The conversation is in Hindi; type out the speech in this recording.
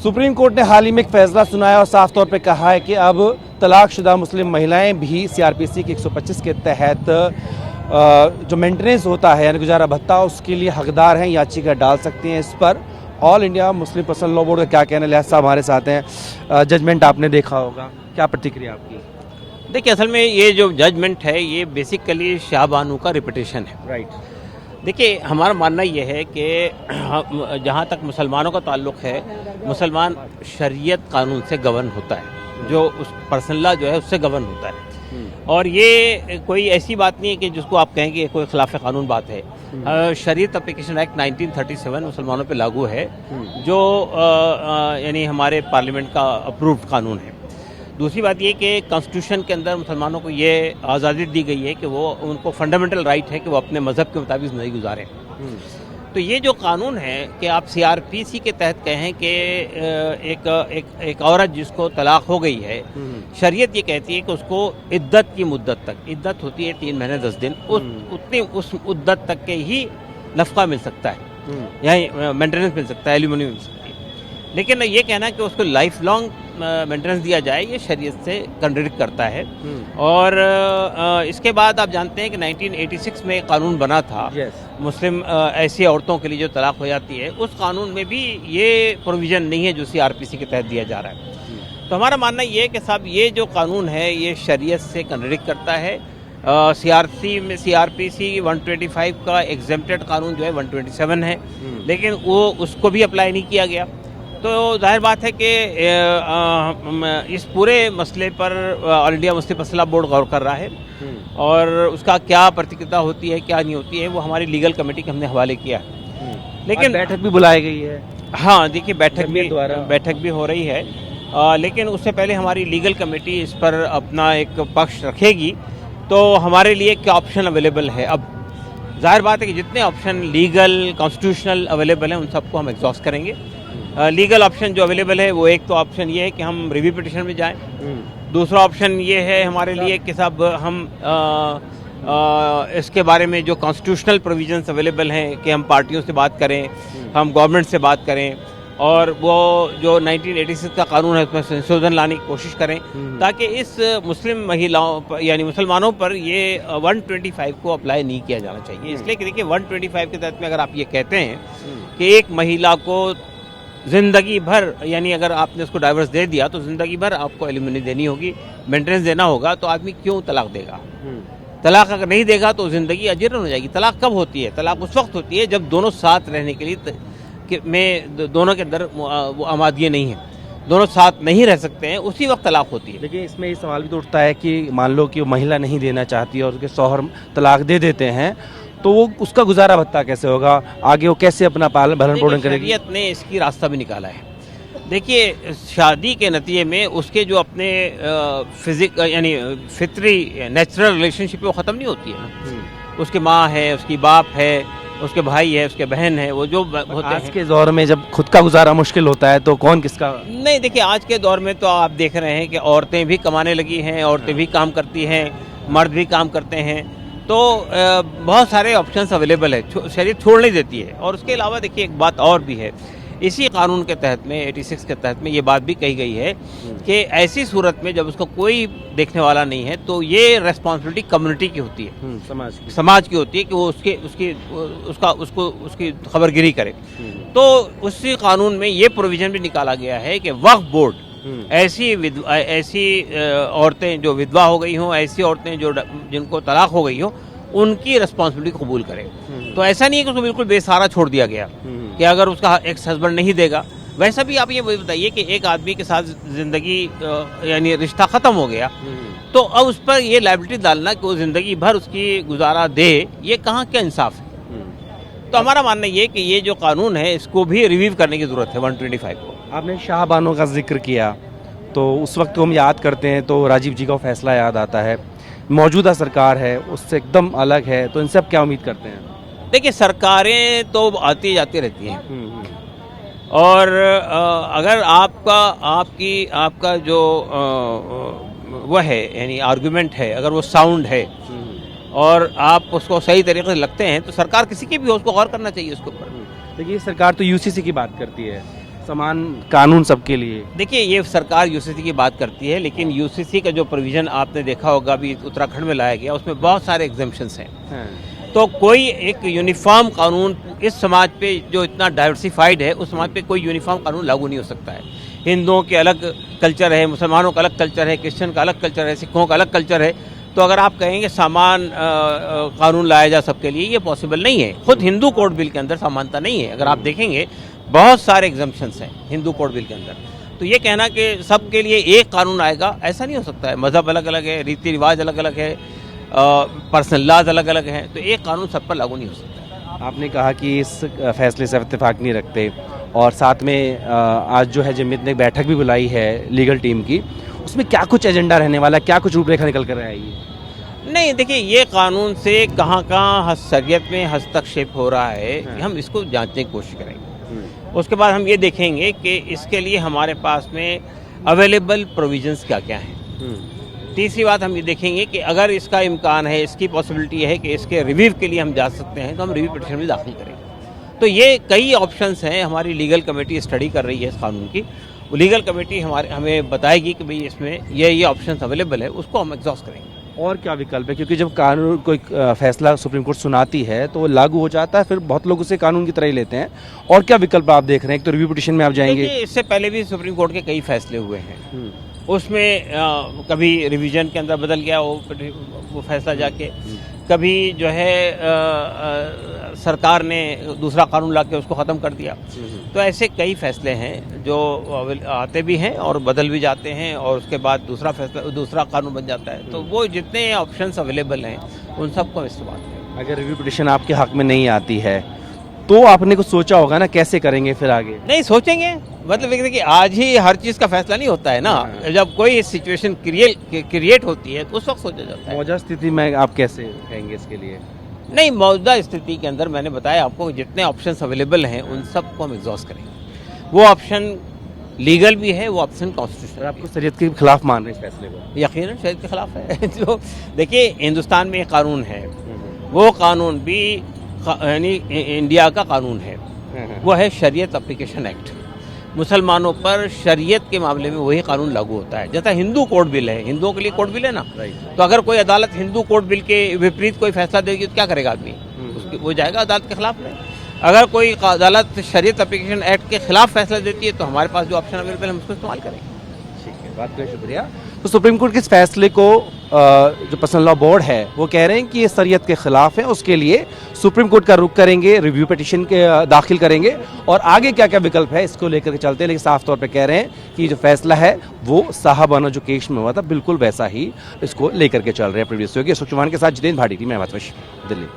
सुप्रीम कोर्ट ने हाल ही में एक फैसला सुनाया और साफ तौर पे कहा है कि अब तलाकशुदा मुस्लिम महिलाएं भी सीआरपीसी की 125 के तहत जो मेंटेनेंस होता है यानी गुजारा भत्ता उसके लिए हकदार हैं, याचिका डाल सकती हैं। इस पर All India Muslim Personal Law board का क्या कहना है? लिहाज साहब हमारे साथ हैं, जजमेंट आपने देखा होगा, क्या प्रतिक्रिया आपकी? देखिए, असल में ये जो जजमेंट है ये बेसिकली शाह बानू का रिपीटेशन है। राइट। देखिए, हमारा मानना ये है कि जहाँ तक मुसलमानों का ताल्लुक़ है, मुसलमान शरीयत कानून से गवर्न होता है, जो उस पर्सनल लॉ जो है उससे गवर्न होता है। और ये कोई ऐसी बात नहीं है कि जिसको आप कहें कि कोई खिलाफ कानून बात है। शरीयत एप्लीकेशन एक्ट 1937 मुसलमानों पे लागू है, जो यानी हमारे पार्लियामेंट का अप्रूव्ड कानून है। दूसरी बात ये कि कॉन्स्टिट्यूशन के अंदर मुसलमानों को ये आज़ादी दी गई है कि वो उनको फंडामेंटल राइट है कि वो अपने मज़हब के मुताबिक ज़िंदगी गुजारें। तो ये जो कानून है कि आप सीआरपीसी के तहत कहें कि एक औरत जिसको तलाक हो गई है, शरीयत ये कहती है कि उसको इद्दत की मुद्दत तक, इद्दत होती है 3 महीने 10 दिन, उस मुद्दत तक के ही नफ़का मिल सकता है, या मेंटेनेंस मिल सकता है, एलिमनी मिल सकती है। लेकिन ये कहना कि उसको लाइफ लॉन्ग मेंटेनेंस दिया जाए, ये शरीयत से कंट्रडिक्ट करता है। और इसके बाद आप जानते हैं कि 1986 में कानून बना था मुस्लिम ऐसी औरतों के लिए जो तलाक हो जाती है, उस कानून में भी ये प्रोविज़न नहीं है जो सीआरपीसी के तहत दिया जा रहा है। तो हमारा मानना ये है कि साहब ये जो कानून है ये शरीयत से कंट्रडिक्ट करता है। सीआरपीसी 125 का एग्जेम्प्टेड कानून जो है 127 है, लेकिन वो उसको भी अप्लाई नहीं किया गया। तो जाहिर बात है कि इस पूरे मसले पर All India Muslim Personal Law Board गौर कर रहा है, और उसका क्या प्रतिक्रिया होती है क्या नहीं होती है वो हमारी लीगल कमेटी के हमने हवाले किया है। लेकिन बैठक भी बुलाई गई है। हाँ, देखिए, बैठक भी हो रही है, लेकिन उससे पहले हमारी लीगल कमेटी इस पर अपना एक पक्ष रखेगी। तो हमारे लिए क्या ऑप्शन अवेलेबल है? अब जाहिर बात है कि जितने ऑप्शन लीगल कॉन्स्टिट्यूशनल अवेलेबल हैं उन सबको हम एग्जॉस्ट करेंगे। लीगल ऑप्शन जो अवेलेबल है वो एक तो ऑप्शन ये है कि हम रिव्यू पिटिशन में जाएं। दूसरा ऑप्शन ये है हमारे लिए कि साहब हम इसके बारे में जो कॉन्स्टिट्यूशनल प्रोविजंस अवेलेबल हैं कि हम पार्टियों से बात करें, हम गवर्नमेंट से बात करें, और वो जो 1986 का कानून है उसमें संशोधन लाने की कोशिश करें, ताकि इस मुस्लिम महिलाओं पर यानी मुसलमानों पर ये 125 को अप्लाई नहीं किया जाना चाहिए। इसलिए कि देखिए 125 के तहत में अगर आप ये कहते हैं कि एक महिला को ज़िंदगी भर, यानी अगर आपने उसको डाइवर्स दे दिया तो ज़िंदगी भर आपको एलिमनी देनी होगी, मेंटेनेंस देना होगा, तो आदमी क्यों तलाक देगा? तलाक अगर नहीं देगा तो ज़िंदगी अजीर्ण हो जाएगी। तलाक कब होती है? तलाक उस वक्त होती है जब दोनों साथ रहने के लिए में दोनों के अंदर वो आमादियत नहीं है, दोनों साथ नहीं रह सकते हैं, उसी वक्त तलाक होती है। लेकिन इसमें ये सवाल भी तो उठता है कि मान लो कि वो महिला नहीं देना चाहती और उसके शौहर तलाक दे देते हैं, तो वो उसका गुजारा भत्ता कैसे होगा? आगे वो कैसे अपना भरण पोषण करेगी? शरीयत ने इसकी रास्ता भी निकाला है। देखिए, शादी के नतीजे में उसके जो अपने यानी फितरी नेचुरल रिलेशनशिप वो ख़त्म नहीं होती है ना। उसके माँ है, उसकी बाप है, उसके भाई है, उसके बहन है, वो जो होते हैं। आज के दौर में जब खुद का गुजारा मुश्किल होता है तो कौन किसका? नहीं, देखिए, आज के दौर में तो आप देख रहे हैं कि औरतें भी कमाने लगी हैं, औरतें भी काम करती हैं, मर्द भी काम करते हैं, तो बहुत सारे ऑप्शंस अवेलेबल है, शरीयत छोड़ नहीं देती है। और उसके अलावा देखिए एक बात और भी है, इसी कानून के तहत में 86 के तहत में ये बात भी कही गई है कि ऐसी सूरत में जब उसको कोई देखने वाला नहीं है तो ये रेस्पॉन्सिबिलिटी कम्युनिटी की होती है, समाज की होती है कि वो उसकी खबरगिरी करे। तो उसी कानून में ये प्रोविज़न भी निकाला गया है कि वक्फ बोर्ड ऐसी औरतें जो विधवा हो गई हों, ऐसी औरतें जो जिनको तलाक हो गई हो, उनकी रिस्पॉन्सिबिलिटी कबूल करें। तो ऐसा नहीं है कि उसको बिल्कुल बेसहारा छोड़ दिया गया कि अगर उसका एक्स हस्बैंड नहीं देगा। वैसा भी आप ये बताइए कि एक आदमी के साथ ज़िंदगी यानी रिश्ता ख़त्म हो गया, तो अब उस पर ये लायबिलिटी डालना कि वो ज़िंदगी भर उसकी गुजारा दे, ये कहाँ क्या इंसाफ है? तो हमारा मानना ये कि ये जो कानून है इसको भी रिव्यू करने की ज़रूरत है 125 को। आपने शाह बानो का जिक्र किया, तो उस वक्त को हम याद करते हैं तो राजीव जी का फैसला याद आता है। मौजूदा सरकार है उससे एकदम अलग है, तो इनसे आप क्या उम्मीद करते हैं? देखिए, सरकारें तो आती जाती रहती हैं, और अगर आपका जो वह है यानी आर्गुमेंट है, अगर वो साउंड है और आप उसको सही तरीके से लगते हैं, तो सरकार किसी की भी हो उसको गौर करना चाहिए उसके ऊपर। देखिए, सरकार तो यूसीसी की बात करती है, समान कानून सबके लिए। देखिए, ये सरकार यूसीसी की बात करती है, लेकिन यूसीसी का जो प्रोविज़न आपने देखा होगा अभी उत्तराखंड में लाया गया, उसमें बहुत सारे एग्जम्पशंस हैं। तो कोई एक यूनिफॉर्म कानून इस समाज पे जो इतना डाइवर्सिफाइड है, उस समाज पे कोई यूनिफॉर्म कानून लागू नहीं हो सकता है। हिंदुओं के अलग कल्चर है, मुसलमानों का अलग कल्चर है, क्रिश्चियन का अलग कल्चर है, सिखों का अलग कल्चर है। तो अगर आप कहेंगे समान कानून लाया जा सबके लिए, ये पॉसिबल नहीं है। खुद हिंदू कोड बिल के अंदर समानता नहीं है। अगर आप देखेंगे बहुत सारे एग्जम्पशंस हैं हिंदू कोड बिल के अंदर। तो ये कहना कि सबके लिए एक कानून आएगा, ऐसा नहीं हो सकता है। मज़हब अलग अलग है, रीति रिवाज अलग अलग है, पर्सनल लॉज अलग अलग हैं, तो एक कानून सब पर लागू नहीं हो सकता। आपने कहा कि इस फैसले से इत्तेफाक नहीं रखते, और साथ में आज जो है जमीयत ने एक बैठक भी बुलाई है लीगल टीम की, उसमें क्या कुछ एजेंडा रहने वाला है, क्या कुछ रूपरेखा निकल कर आएगी? नहीं, देखिए, ये कानून से कहाँ कहाँ शरीयत में हस्तक्षेप हो रहा है, हम इसको जांचने की कोशिश करेंगे। उसके बाद हम ये देखेंगे कि इसके लिए हमारे पास में अवेलेबल प्रोविजंस क्या क्या हैं। तीसरी बात हम ये देखेंगे कि अगर इसका इम्कान है, इसकी पॉसिबिलिटी है कि इसके रिव्यू के लिए हम जा सकते हैं, तो हम रिव्यू पिटीशन भी दाखिल करेंगे। तो ये कई ऑप्शंस हैं। हमारी लीगल कमेटी स्टडी कर रही है इस कानून की। लीगल कमेटी हमें बताएगी कि भाई इसमें ये ऑप्शंस अवेलेबल है, उसको हम एग्जॉस्ट करेंगे। और क्या विकल्प है? क्योंकि जब कानून कोई फैसला सुप्रीम कोर्ट सुनाती है तो वो लागू हो जाता है, फिर बहुत लोग उसे कानून की तरह ही लेते हैं। और क्या विकल्प आप देख रहे हैं? एक तो रिव्यू पिटीशन में आप जाएंगे। इससे पहले भी सुप्रीम कोर्ट के कई फैसले हुए हैं, उसमें कभी रिवीजन के अंदर बदल गया वो फैसला जाके, कभी जो है सरकार ने दूसरा कानून लाके उसको ख़त्म कर दिया। तो ऐसे कई फैसले हैं जो आते भी हैं और बदल भी जाते हैं, और उसके बाद दूसरा कानून बन जाता है। तो वो जितने ऑप्शंस अवेलेबल हैं उन सबको इस्तेमाल करें। अगर रिव्यू पिटीशन आपके हक में नहीं आती है तो आपने कुछ सोचा होगा ना, कैसे करेंगे फिर आगे? नहीं सोचेंगे, मतलब देखिए, आज ही हर चीज़ का फैसला नहीं होता है ना। जब कोई सिचुएशन क्रिएट होती है तो उस वक्त सोचा जाता है। मौजूदा स्थिति में आप कैसे कहेंगे इसके लिए? नहीं, मौजूदा स्थिति के अंदर मैंने बताया आपको, जितने ऑप्शंस अवेलेबल हैं उन सबको हम एग्जॉस्ट करेंगे। वो ऑप्शन लीगल भी है, वो ऑप्शन कॉन्स्टिट्यूशनल। आपको शरीयत के खिलाफ मान रहे हैं इस फैसले को? यकीनन शरीयत के खिलाफ है। तो देखिए, हिंदुस्तान में एक कानून है, वो कानून भी यानी इंडिया का कानून है, वो है शरीयत एप्लीकेशन एक्ट। मुसलमानों पर शरीयत के मामले में वही कानून लागू होता है। जैसा हिंदू कोड बिल है, हिंदुओं के लिए कोड बिल है ना, तो अगर कोई अदालत हिंदू कोड बिल के विपरीत कोई फैसला देगी तो क्या करेगा आदमी? वो जाएगा अदालत के खिलाफ में। अगर कोई अदालत शरीयत एप्लीकेशन एक्ट के खिलाफ फैसला देती है तो हमारे पास जो ऑप्शन अवेलेबल है हम उसको इस्तेमाल करेंगे। ठीक है, बात का शुक्रिया। तो सुप्रीम कोर्ट के इस फैसले को जो पर्सनल लॉ बोर्ड है वो कह रहे हैं कि ये शरीयत के खिलाफ है, उसके लिए सुप्रीम कोर्ट का रुख करेंगे, रिव्यू पिटीशन के दाखिल करेंगे, और आगे क्या क्या विकल्प है इसको लेकर के चलते हैं। लेकिन साफ तौर पे कह रहे हैं कि जो फैसला है वो साहबाना जो केस में हुआ था बिल्कुल वैसा ही इसको लेकर के चल रहे हैं। प्रीवियस के अशोक चौहान के साथ जितेंद्र भाटी, टीम दिल्ली।